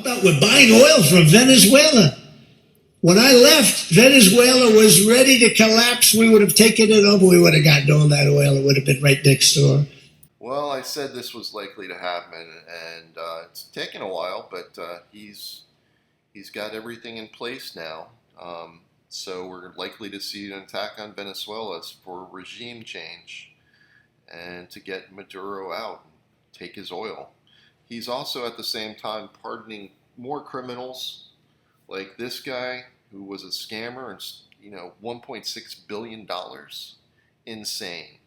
about we're buying oil from Venezuela? When I left, Venezuela was ready to collapse. We would have taken it over. We would have gotten all that oil. It would have been right next door. Well, I said this was likely to happen, and it's taken a while, but he's got everything in place now. So we're likely to see an attack on Venezuela for regime change and to get Maduro out and take his oil. He's also at the same time pardoning more criminals, like this guy who was a scammer and $1.6 billion. Insane.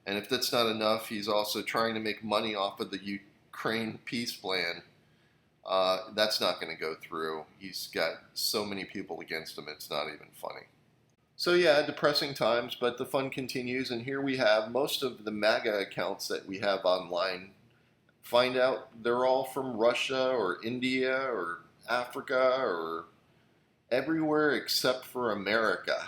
And if that's not enough, he's also trying to make money off of the Ukraine peace plan. That's not going to go through. He's got so many people against him, it's not even funny. So yeah, depressing times, but the fun continues. And here we have most of the MAGA accounts that we have online. Find out they're all from Russia or India or Africa or everywhere except for America.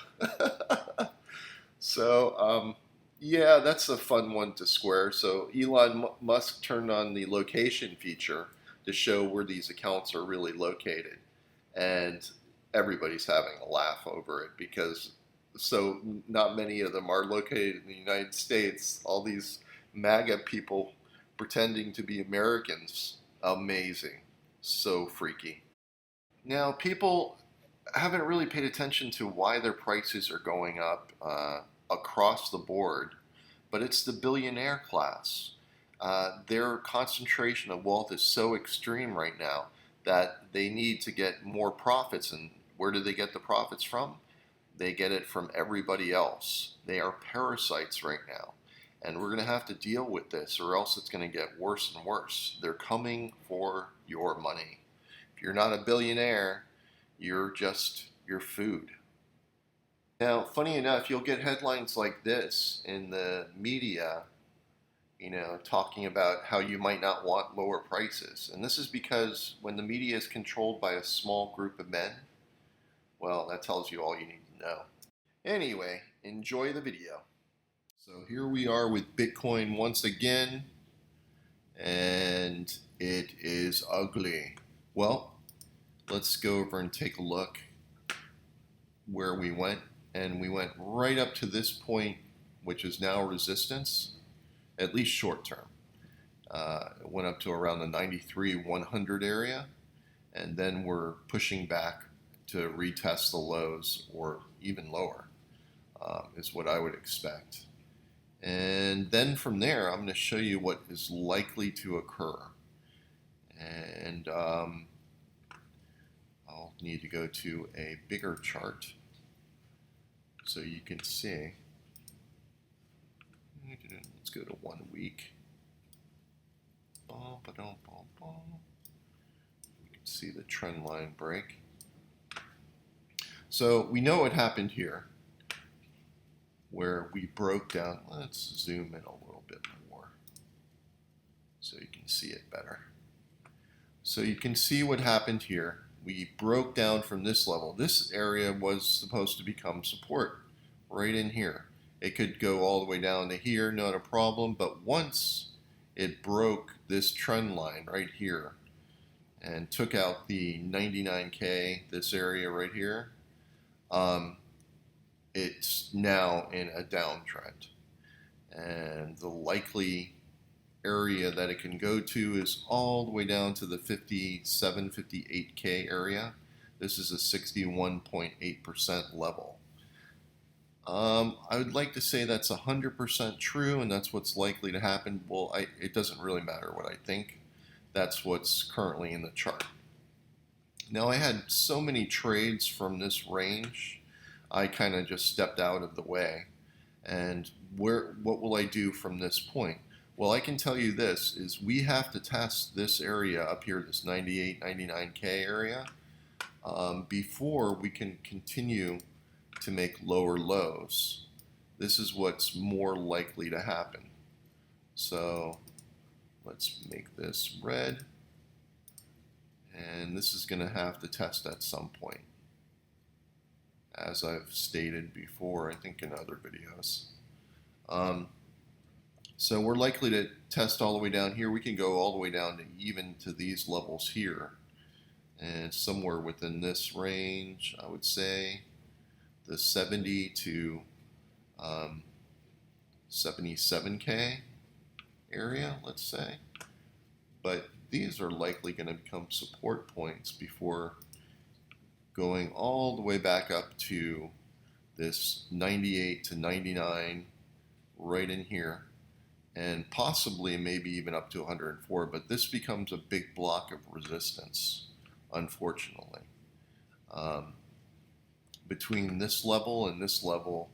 So, yeah, that's a fun one to square. So Elon Musk turned on the location feature to show where these accounts are really located. And everybody's having a laugh over it because not many of them are located in the United States. All these MAGA people pretending to be Americans. Amazing. So freaky. Now, people haven't really paid attention to why their prices are going up across the board, but it's the billionaire class. Their concentration of wealth is so extreme right now that they need to get more profits. And where do they get the profits from? They get it from everybody else. They are parasites right now. And we're going to have to deal with this, or else it's going to get worse and worse. They're coming for your money. If you're not a billionaire, you're just your food. Now, funny enough, you'll get headlines like this in the media, talking about how you might not want lower prices. And this is because when the media is controlled by a small group of men, well, that tells you all you need to know. Anyway, enjoy the video. So here we are with Bitcoin once again, and it is ugly. Well, let's go over and take a look where we went. And we went right up to this point, which is now resistance, at least short term. It went up to around the 93-100 area, and then we're pushing back to retest the lows or even lower, is what I would expect. And then from there, I'm going to show you what is likely to occur. And I'll need to go to a bigger chart so you can see. Let's go to 1 week. You can see the trend line break. So we know what happened here, where we broke down. Let's zoom in a little bit more so you can see it better. So you can see what happened here. We broke down from this level. This area was supposed to become support right in here. It could go all the way down to here, not a problem, but once it broke this trend line right here and took out the 99K, this area right here, it's now in a downtrend. And the likely area that it can go to is all the way down to the 57, 58K area. This is a 61.8% level. I would like to say that's 100% true, and that's what's likely to happen. Well, it doesn't really matter what I think. That's what's currently in the chart. Now, I had so many trades from this range, I kind of just stepped out of the way. And what will I do from this point? Well, I can tell you this, is we have to test this area up here, this 98, 99K area, before we can continue to make lower lows. This is what's more likely to happen. So let's make this red. And this is going to have to test at some point, as I've stated before, I think in other videos. So we're likely to test all the way down here. We can go all the way down to even to these levels here and somewhere within this range, I would say the 70 to 77K area, let's say. But these are likely going to become support points before going all the way back up to this 98 to 99 right in here, and possibly maybe even up to 104. But this becomes a big block of resistance, unfortunately. Between this level and this level,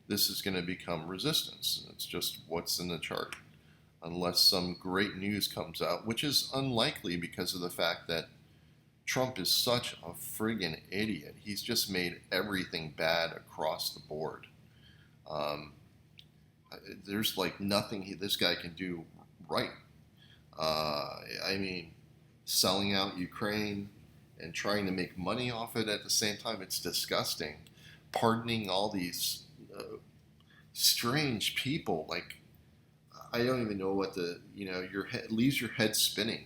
this is going to become resistance. It's just what's in the chart. Unless some great news comes out, which is unlikely because of the fact that Trump is such a friggin' idiot. He's just made everything bad across the board. There's like nothing this guy can do right. I mean, selling out Ukraine and trying to make money off it at the same time, it's disgusting. Pardoning all these strange people, like, I don't even know what your head leaves your head spinning.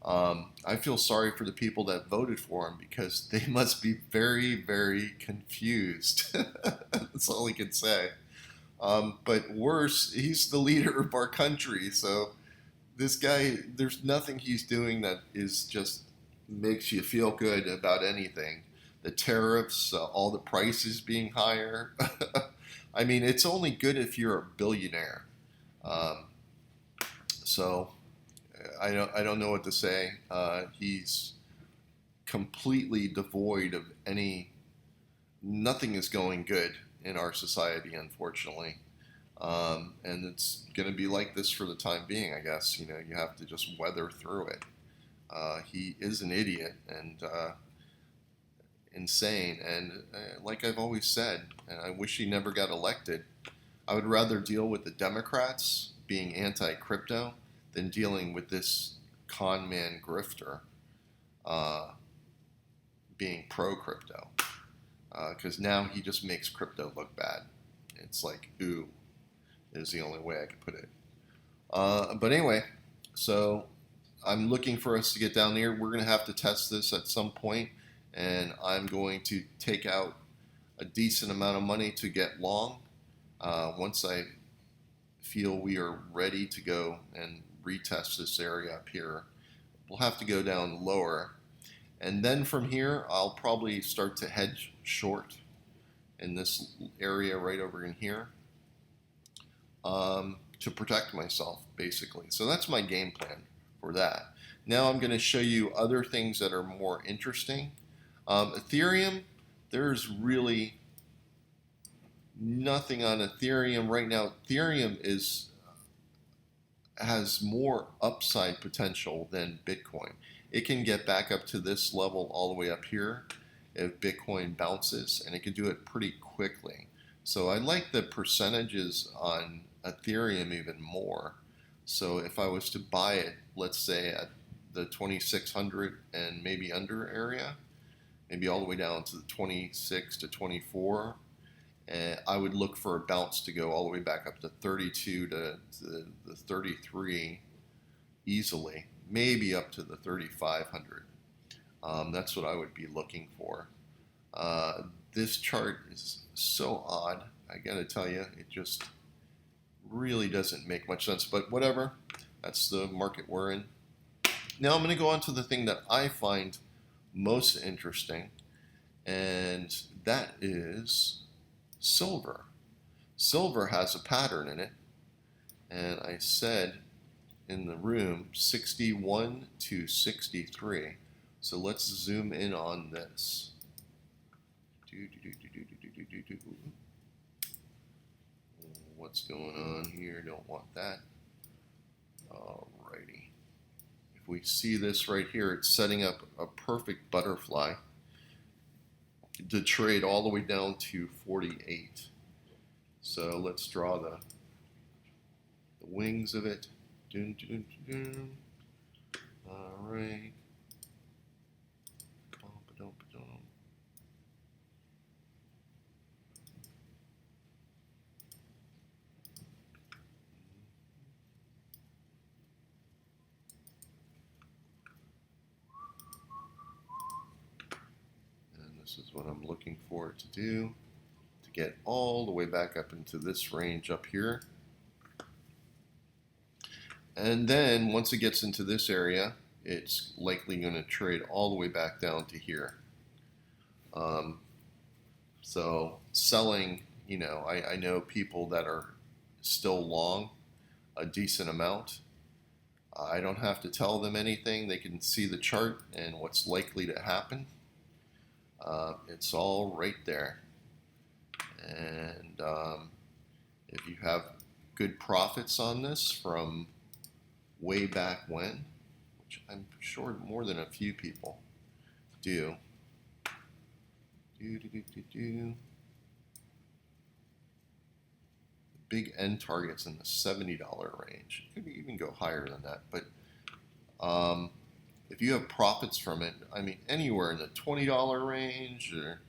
I feel sorry for the people that voted for him because they must be very, very confused. That's all I can say. But worse, he's the leader of our country. So this guy, there's nothing he's doing that is just makes you feel good about anything. The tariffs, all the prices being higher. I mean, it's only good if you're a billionaire. So I don't know what to say. He's completely devoid of nothing is going good in our society, unfortunately. And it's going to be like this for the time being, I guess. You have to just weather through it. He is an idiot and insane. And like I've always said, and I wish he never got elected, I would rather deal with the Democrats being anti-crypto than dealing with this con man grifter being pro-crypto. Because now he just makes crypto look bad. It's like, ooh, is the only way I could put it. But anyway, so I'm looking for us to get down there. We're going to have to test this at some point, and I'm going to take out a decent amount of money to get long. Once I feel we are ready to go and retest this area up here, we'll have to go down lower. And then from here, I'll probably start to hedge short in this area right over in here to protect myself, basically. So that's my game plan for that. Now I'm going to show you other things that are more interesting. Ethereum, there's really nothing on Ethereum right now. Ethereum has more upside potential than Bitcoin. It can get back up to this level all the way up here if Bitcoin bounces, and it can do it pretty quickly. So I like the percentages on Ethereum even more. So if I was to buy it, let's say at the 2600 and maybe under area, maybe all the way down to the 26 to 24, I would look for a bounce to go all the way back up to 32 to the 33 easily, maybe up to the 3500. That's what I would be looking for. This chart is so odd. I gotta tell you, it just really doesn't make much sense, but whatever. That's the market we're in. Now I'm going to go on to the thing that I find most interesting, and that is silver. Silver has a pattern in it, and I said in the room 61 to 63. So let's zoom in on this. What's going on here? Don't want that. Alrighty. If we see this right here, it's setting up a perfect butterfly to trade all the way down to 48. So let's draw the wings of it. Dun, dun, dun, dun. All right. This is what I'm looking for it to do, to get all the way back up into this range up here. And then once it gets into this area, it's likely going to trade all the way back down to here. So selling, you know, I know people that are still long a decent amount. I don't have to tell them anything. They can see the chart and what's likely to happen. It's all right there. And if you have good profits on this from way back when, which I'm sure more than a few people do. The big end target's in the $70 range. It could even go higher than that. But if you have profits from it, I mean, anywhere in the $20 range, or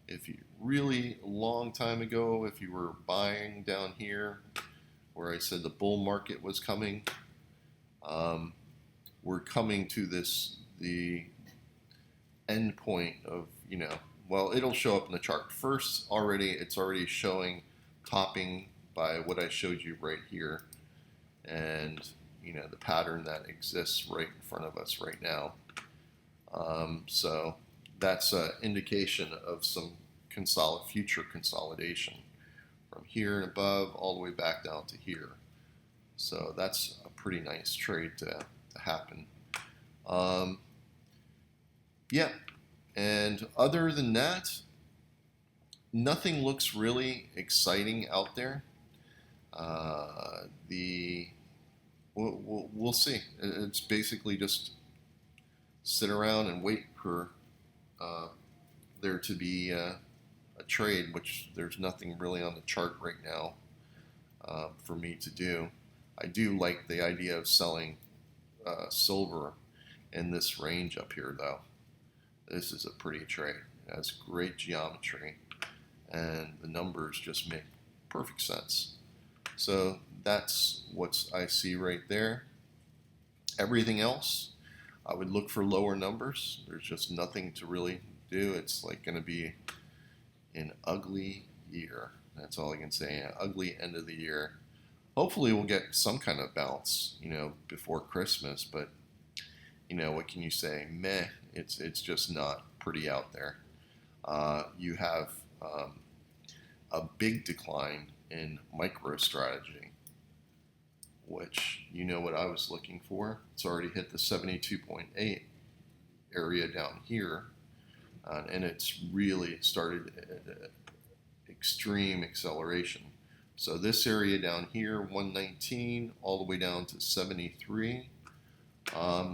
if you really a long time ago, if you were buying down here, where I said the bull market was coming, we're coming to the end point of, you know, well, it'll show up in the chart. First, it's already showing topping by what I showed you right here, and you know the pattern that exists right in front of us right now. So that's an indication of some future consolidation from here and above all the way back down to here. So that's a pretty nice trade to happen. Yeah, and other than that, nothing looks really exciting out there. We'll see. It's basically just sit around and wait for there to be a trade, which there's nothing really on the chart right now for me to do. I do like the idea of selling silver in this range up here, though. This is a pretty trade. It has great geometry, and the numbers just make perfect sense. So that's what I see right there. Everything else, I would look for lower numbers. There's just nothing to really do. It's like going to be an ugly year. That's all I can say. An ugly end of the year. Hopefully we'll get some kind of bounce, you know, before Christmas. But you know, what can you say? Meh. It's just not pretty out there. You have a big decline in MicroStrategy, which you know what I was looking for. It's already hit the 72.8 area down here, and it's really started extreme acceleration. So this area down here, 119, all the way down to 73.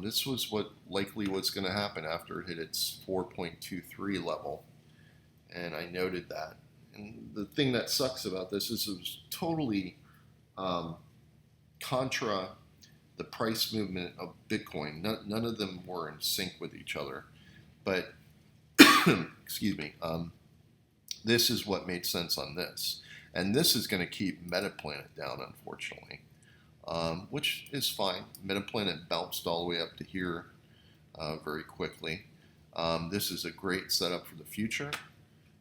This was what likely was going to happen after it hit its 4.23 level, and I noted that. And the thing that sucks about this is it was totally contra the price movement of Bitcoin. None of them were in sync with each other. But, excuse me, this is what made sense on this. And this is going to keep Metaplanet down, unfortunately, which is fine. Metaplanet bounced all the way up to here very quickly. This is a great setup for the future,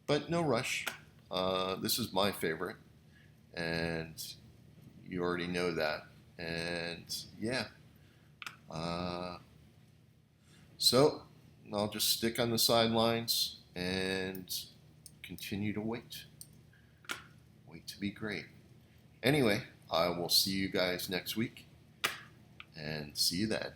but no rush. This is my favorite, and you already know that. And yeah, so I'll just stick on the sidelines and continue to wait. Wait to be great. Anyway, I will see you guys next week, and see you then.